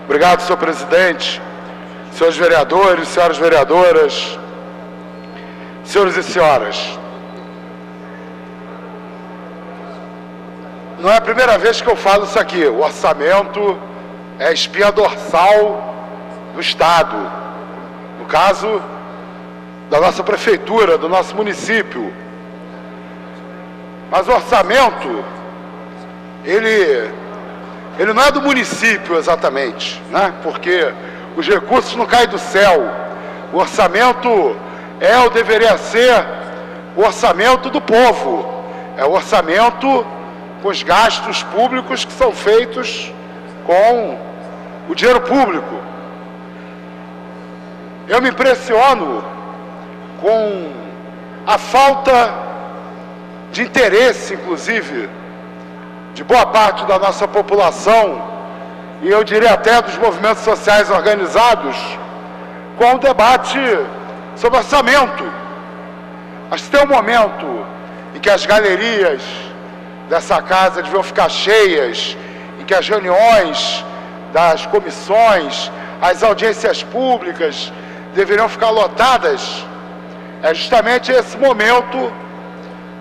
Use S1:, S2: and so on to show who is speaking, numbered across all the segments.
S1: Obrigado, senhor presidente, senhores vereadores, senhoras vereadoras, senhores e senhoras. Não é a primeira vez que eu falo isso aqui. O orçamento é a espinha dorsal do Estado. No caso, da nossa prefeitura, do nosso município. Mas o orçamento, ele não é do município exatamente, né? Porque os recursos não caem do céu. O orçamento é ou deveria ser o orçamento do povo. É o orçamento com os gastos públicos que são feitos com o dinheiro público. Eu me impressiono com a falta de interesse, inclusive, de boa parte da nossa população, e eu diria até dos movimentos sociais organizados, com o debate sobre orçamento. Acho que tem um momento em que as galerias dessa casa deviam ficar cheias, em que as reuniões das comissões, as audiências públicas deveriam ficar lotadas. É justamente esse momento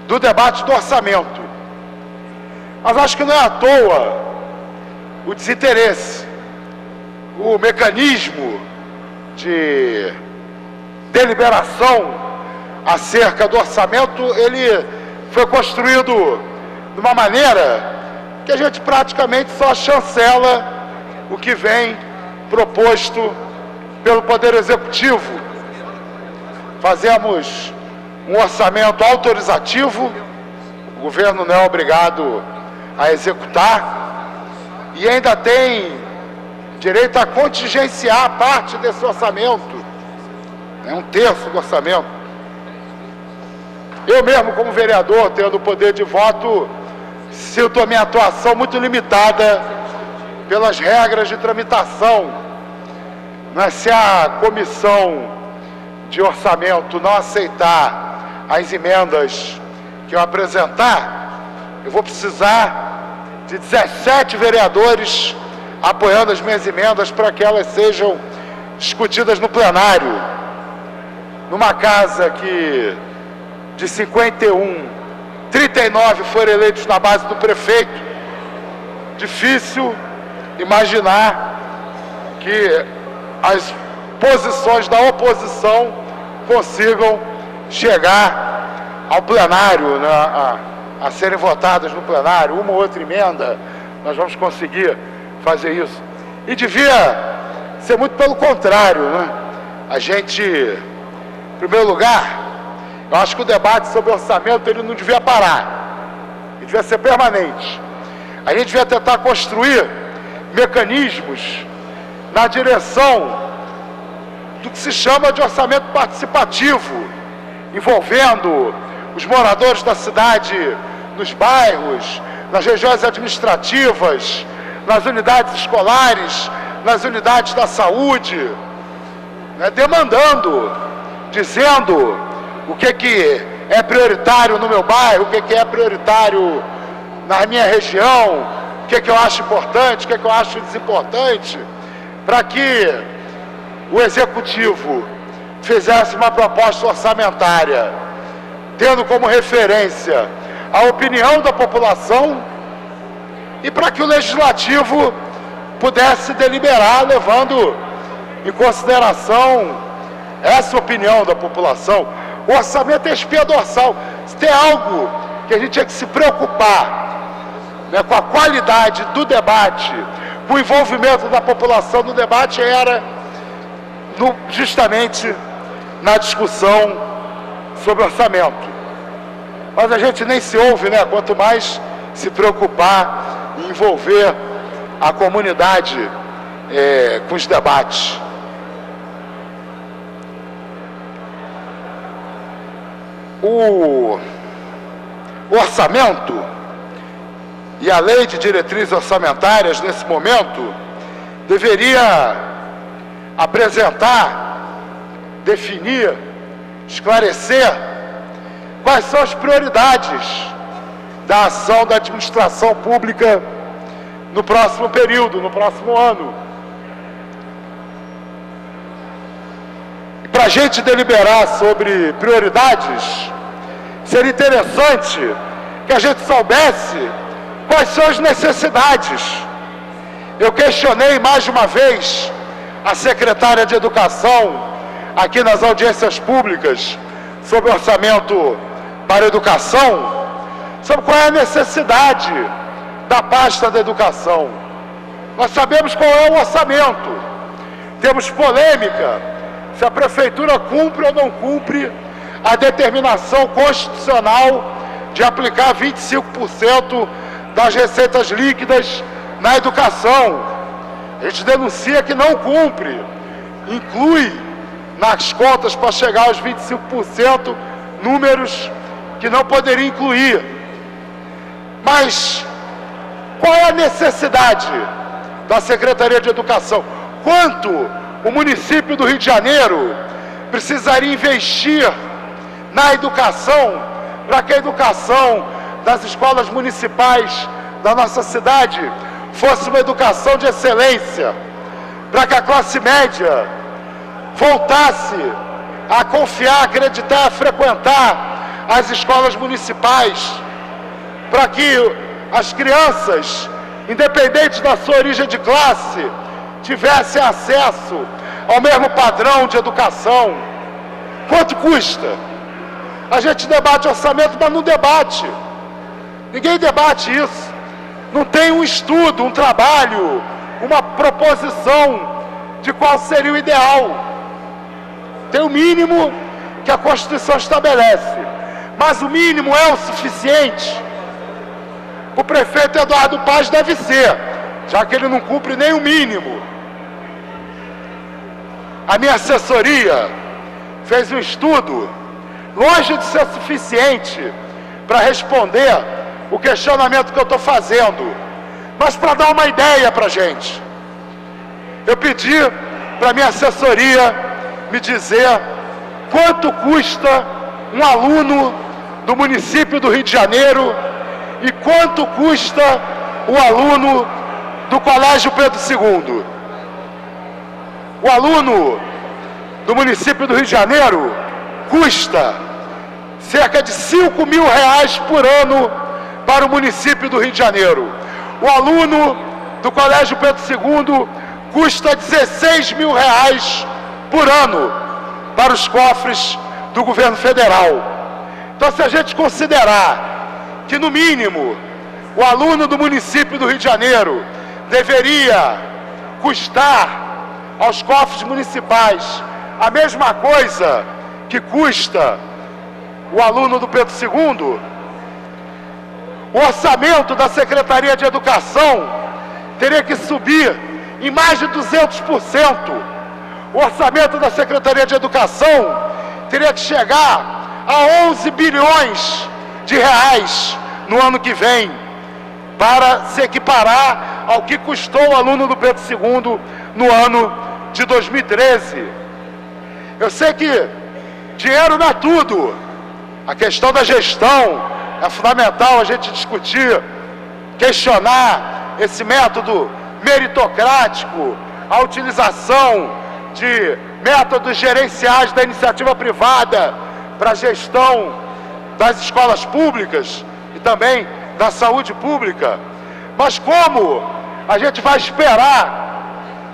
S1: do debate do orçamento. Mas acho que não é à toa o desinteresse, o mecanismo de deliberação acerca do orçamento, ele foi construído de uma maneira que a gente praticamente só chancela o que vem proposto pelo Poder Executivo. Fazemos um orçamento autorizativo, o governo não é obrigado a executar, e ainda tem direito a contingenciar parte desse orçamento, um terço do orçamento. Eu mesmo, como vereador, tendo o poder de voto, sinto a minha atuação muito limitada pelas regras de tramitação. Mas se a comissão de orçamento não aceitar as emendas que eu apresentar, eu vou precisar de 17 vereadores apoiando as minhas emendas para que elas sejam discutidas no plenário. Numa casa que de 51, 39 foram eleitos na base do prefeito, difícil imaginar que as posições da oposição consigam chegar ao plenário, né, a serem votadas no plenário. Uma ou outra emenda, nós vamos conseguir fazer isso. E devia ser muito pelo contrário, né? A gente, em primeiro lugar, eu acho que o debate sobre orçamento ele não devia parar, ele devia ser permanente. A gente devia tentar construir mecanismos na direção do que se chama de orçamento participativo, envolvendo os moradores da cidade, nos bairros, nas regiões administrativas, nas unidades escolares, nas unidades da saúde, né, demandando, dizendo o que é prioritário no meu bairro, o que é prioritário na minha região, o que eu acho importante, o que eu acho desimportante, para que o Executivo fizesse uma proposta orçamentária, tendo como referência a opinião da população, e para que o Legislativo pudesse deliberar, levando em consideração essa opinião da população. O orçamento é espinha dorsal. Se tem algo que a gente tinha que se preocupar, né, com a qualidade do debate, com o envolvimento da população no debate, era justamente na discussão sobre orçamento. Mas a gente nem se ouve, né? Quanto mais se preocupar em envolver a comunidade com os debates. O orçamento e a lei de diretrizes orçamentárias, nesse momento, deveria apresentar, definir, esclarecer quais são as prioridades da ação da administração pública no próximo período, no próximo ano. para a gente deliberar sobre prioridades, seria interessante que a gente soubesse quais são as necessidades. Eu questionei mais de uma vez a secretária de Educação, aqui nas audiências públicas, sobre o orçamento para a educação, sobre qual é a necessidade da pasta da educação. Nós sabemos qual é o orçamento. Temos polêmica se a prefeitura cumpre ou não cumpre a determinação constitucional de aplicar 25% das receitas líquidas na educação. A gente denuncia que não cumpre, inclui nas contas para chegar aos 25% números que não poderia incluir. Mas qual é a necessidade da Secretaria de Educação? Quanto o município do Rio de Janeiro precisaria investir na educação para que a educação das escolas municipais da nossa cidade fosse uma educação de excelência, para que a classe média voltasse a confiar, acreditar, a frequentar as escolas municipais, para que as crianças, independente da sua origem de classe, tivessem acesso ao mesmo padrão de educação. Quanto custa? A gente debate orçamento, mas não debate. Ninguém debate isso. Não tem um estudo, um trabalho, uma proposição de qual seria o ideal. Tem o mínimo que a Constituição estabelece, mas o mínimo é o suficiente. O prefeito Eduardo Paz deve ser, já que ele não cumpre nem o mínimo. A minha assessoria fez um estudo, longe de ser suficiente para responder o questionamento que eu estou fazendo, mas para dar uma ideia para a gente. Eu pedi para a minha assessoria me dizer quanto custa um aluno do município do Rio de Janeiro e quanto custa o aluno do Colégio Pedro II. O aluno do município do Rio de Janeiro custa cerca de R$5 mil por ano para o município do Rio de Janeiro. O aluno do Colégio Pedro II custa R$16 mil por ano para os cofres do governo federal. Então, se a gente considerar que, no mínimo, o aluno do município do Rio de Janeiro deveria custar aos cofres municipais a mesma coisa que custa o aluno do Pedro II, o orçamento da Secretaria de Educação teria que subir em mais de 200%. O orçamento da Secretaria de Educação teria que chegar a 11 bilhões de reais no ano que vem, para se equiparar ao que custou o aluno do Pedro II no ano de 2013. Eu sei que dinheiro não é tudo. A questão da gestão é fundamental a gente discutir, questionar esse método meritocrático, a utilização de métodos gerenciais da iniciativa privada para a gestão das escolas públicas e também da saúde pública. Mas como a gente vai esperar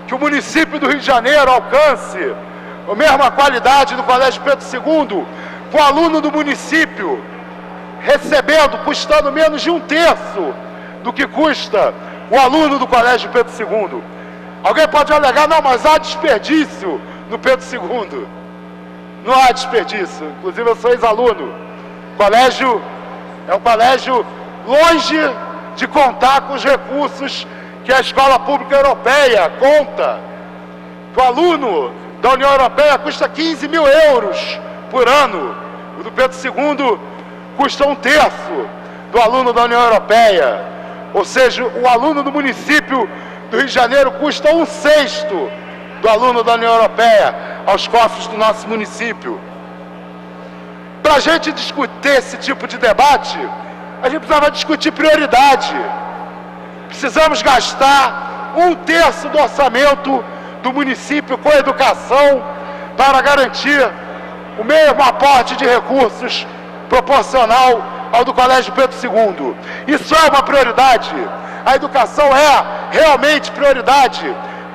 S1: que o município do Rio de Janeiro alcance a mesma qualidade do Colégio Pedro II, com o aluno do município recebendo, custando menos de 1/3 do que custa o aluno do Colégio Pedro II? Alguém pode alegar, não, mas há desperdício no Pedro II. Não há desperdício. Inclusive, eu sou ex-aluno. O colégio é um colégio longe de contar com os recursos que a escola pública europeia conta. O aluno da União Europeia custa 15 mil euros por ano. O do Pedro II custa 1/3 do aluno da União Europeia. Ou seja, o aluno do município do Rio de Janeiro custa 1/6 do aluno da União Europeia aos cofres do nosso município. Para a gente discutir esse tipo de debate, a gente precisava discutir prioridade. Precisamos gastar 1/3 do orçamento do município com educação para garantir o mesmo aporte de recursos proporcional ao do Colégio Pedro II. Isso é uma prioridade. A educação é realmente prioridade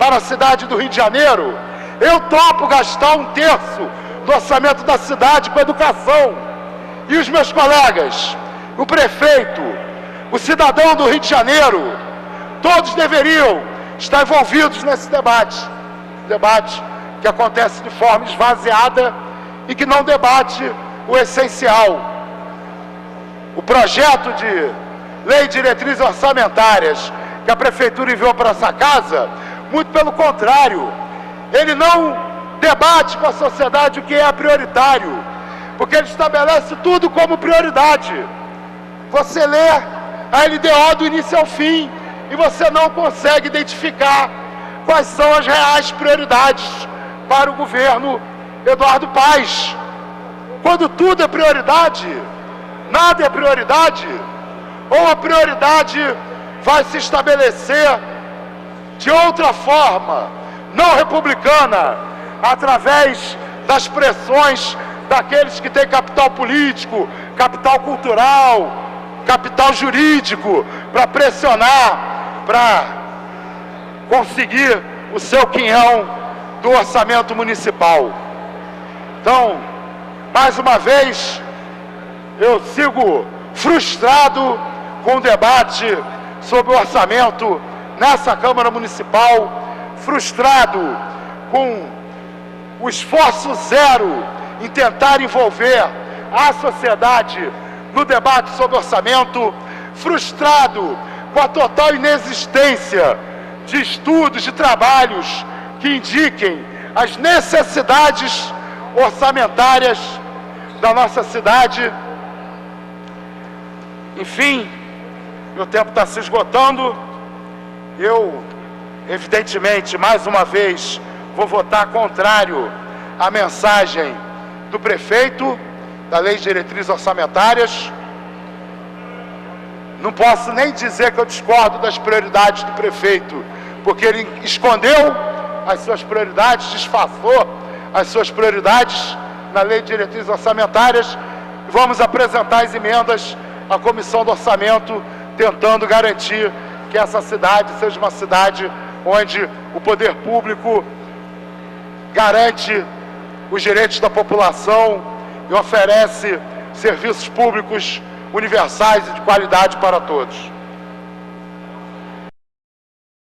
S1: para a cidade do Rio de Janeiro. Eu topo gastar 1/3 do orçamento da cidade com educação. E os meus colegas, o prefeito, o cidadão do Rio de Janeiro, todos deveriam estar envolvidos nesse debate. Debate que acontece de forma esvaziada e que não debate o essencial. O projeto de lei de diretrizes orçamentárias que a prefeitura enviou para essa casa, muito pelo contrário, ele não debate com a sociedade o que é prioritário, porque ele estabelece tudo como prioridade. Você lê a LDO do início ao fim e você não consegue identificar quais são as reais prioridades para o governo Eduardo Paes. Quando tudo é prioridade, nada é prioridade, ou a prioridade vai se estabelecer de outra forma, não republicana, através das pressões daqueles que têm capital político, capital cultural, capital jurídico, para pressionar, para conseguir o seu quinhão do orçamento municipal. Então, mais uma vez, eu sigo frustrado com o debate sobre o orçamento nessa Câmara Municipal, frustrado com o esforço zero em tentar envolver a sociedade no debate sobre orçamento, frustrado com a total inexistência de estudos, de trabalhos que indiquem as necessidades orçamentárias da nossa cidade. Enfim, meu tempo está se esgotando. Eu, evidentemente, mais uma vez, vou votar contrário à mensagem do prefeito da Lei de Diretrizes Orçamentárias. Não posso nem dizer que eu discordo das prioridades do prefeito, porque ele escondeu as suas prioridades, disfarçou as suas prioridades na Lei de Diretrizes Orçamentárias. Vamos apresentar as emendas à Comissão do Orçamento, tentando garantir que essa cidade seja uma cidade onde o poder público garante os direitos da população e oferece serviços públicos universais e de qualidade para todos.